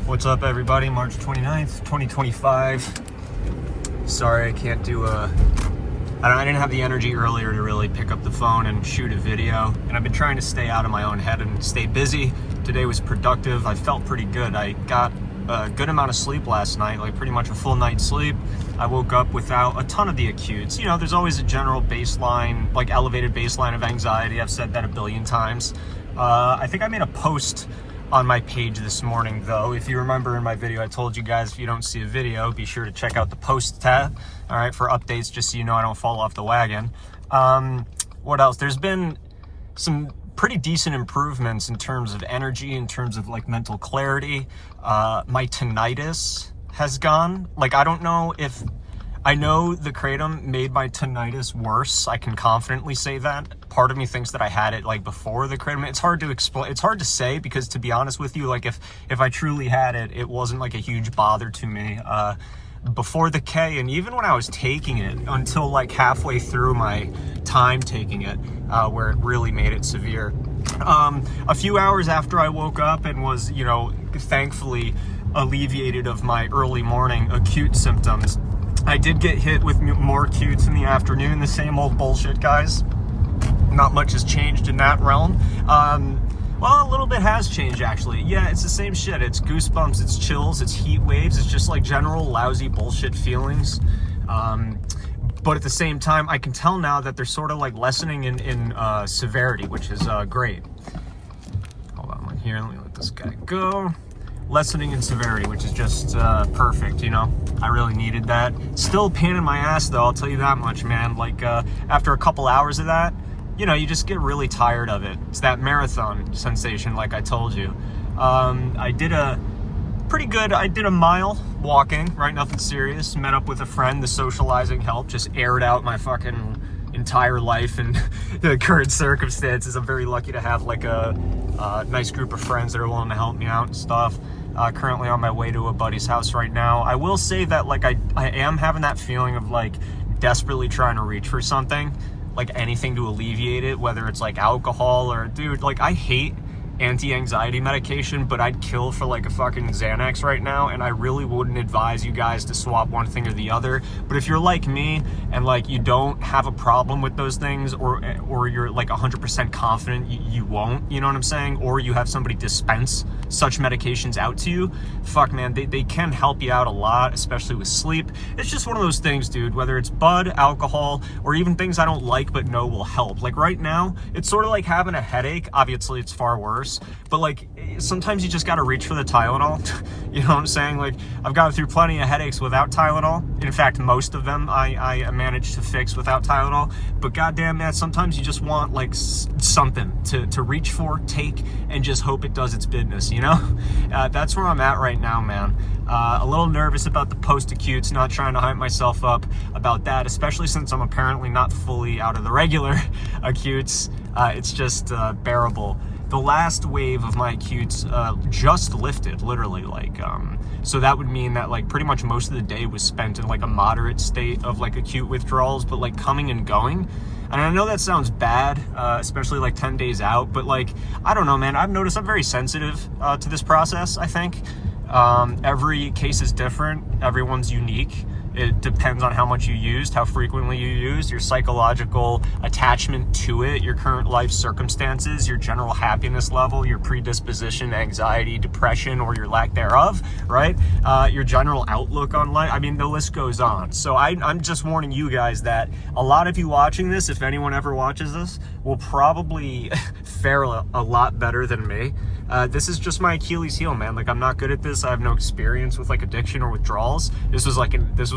What's up, everybody? March 29th, 2025. Sorry I can't do I didn't have the energy earlier to really pick up the phone and shoot a video, and I've been trying to stay out of my own head and stay busy. Today was productive. I felt pretty good. I got a good amount of sleep last night, like pretty much a full night's sleep. I woke up without a ton of the acutes. You know, there's always a general baseline, like elevated baseline of anxiety. I've said that a billion times. I think I made a post on my page this morning, though. If you remember in my video, I told you guys, if you don't see a video, be sure to check out the post tab, all right, for updates, just so you know I don't fall off the wagon. What else? There's been some pretty decent improvements in terms of energy, in terms of like mental clarity. My tinnitus has gone. Like, I don't know if, I know the Kratom made my tinnitus worse. I can confidently say that. Part of me thinks that I had it like before the Kratom. It's hard to explain. It's hard to say, because to be honest with you, like if I truly had it, it wasn't like a huge bother to me before the K, and even when I was taking it until like halfway through my time taking it, where it really made it severe. A few hours after I woke up and was, you know, thankfully alleviated of my early morning acute symptoms, I did get hit with more acutes in the afternoon. The same old bullshit, guys. Not much has changed in that realm. Well, a little bit has changed, actually. Yeah, it's the same shit. It's goosebumps, it's chills, it's heat waves, it's just like general lousy bullshit feelings. But at the same time, I can tell now that they're sort of like lessening in severity, which is great. Hold on one here, let me let this guy go. Lessening in severity, which is just perfect, you know. I really needed that. Still a pain in my ass, though, I'll tell you that much, man. Like, after a couple hours of that, you know, you just get really tired of it. It's that marathon sensation, like I told you. I did a mile walking, right? Nothing serious. Met up with a friend. The socializing helped. Just aired out my fucking entire life and the current circumstances. I'm very lucky to have like a nice group of friends that are willing to help me out and stuff. Currently on my way to a buddy's house right now. I will say that like I am having that feeling of like desperately trying to reach for something, like anything to alleviate it, whether it's like alcohol or, dude, like I hate anti-anxiety medication, but I'd kill for like a fucking Xanax right now, and I really wouldn't advise you guys to swap one thing or the other. But if you're like me and like you don't have a problem with those things, or you're like 100% confident you won't, you know what I'm saying, or you have somebody dispense such medications out to you, fuck man, they can help you out a lot, especially with sleep. It's just one of those things, dude, whether it's bud, alcohol, or even things I don't like but know will help. Like right now, it's sort of like having a headache. Obviously it's far worse, but like sometimes you just got to reach for the Tylenol. You know what I'm saying? Like I've gone through plenty of headaches without Tylenol. In fact, most of them I managed to fix without Tylenol. But goddamn, man, sometimes you just want like something to reach for, take, and just hope it does its business, you know? That's where I'm at right now, man. A little nervous about the post-acutes, not trying to hype myself up about that, especially since I'm apparently not fully out of the regular acutes. It's just bearable. The last wave of my acutes just lifted, literally, like, so that would mean that like pretty much most of the day was spent in like a moderate state of like acute withdrawals, but like coming and going. And I know that sounds bad, especially like 10 days out, but like, I don't know, man, I've noticed I'm very sensitive to this process, I think. Every case is different, everyone's unique. It depends on how much you used, how frequently you used, your psychological attachment to it, your current life circumstances, your general happiness level, your predisposition, anxiety, depression, or your lack thereof, right? Your general outlook on life. I mean, the list goes on. So I'm just warning you guys that a lot of you watching this, if anyone ever watches this, will probably fare a lot better than me. This is just my Achilles heel, man. Like, I'm not good at this. I have no experience with like addiction or withdrawals. This was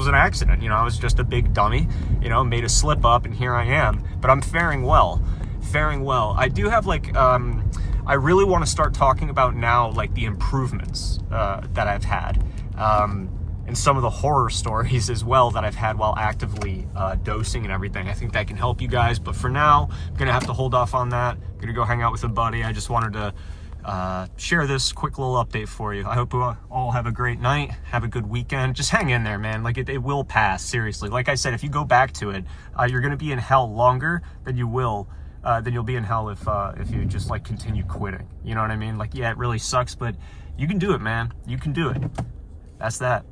an accident, you know. I was just a big dummy, you know, made a slip up, and here I am. But I'm faring well. I do have like, I really want to start talking about now like the improvements that I've had, and some of the horror stories as well that I've had while actively dosing and everything. I think that can help you guys. But for now, I'm gonna have to hold off on that. I'm gonna go hang out with a buddy. I just wanted to share this quick little update for you. I hope you all have a great night, have a good weekend. Just hang in there, man. Like it will pass, seriously. Like I said, if you go back to it, you're gonna be in hell longer than you will then you'll be in hell if you just like continue quitting. You know what I mean? Like, yeah, it really sucks, but You can do it, man. You can do it. That's that.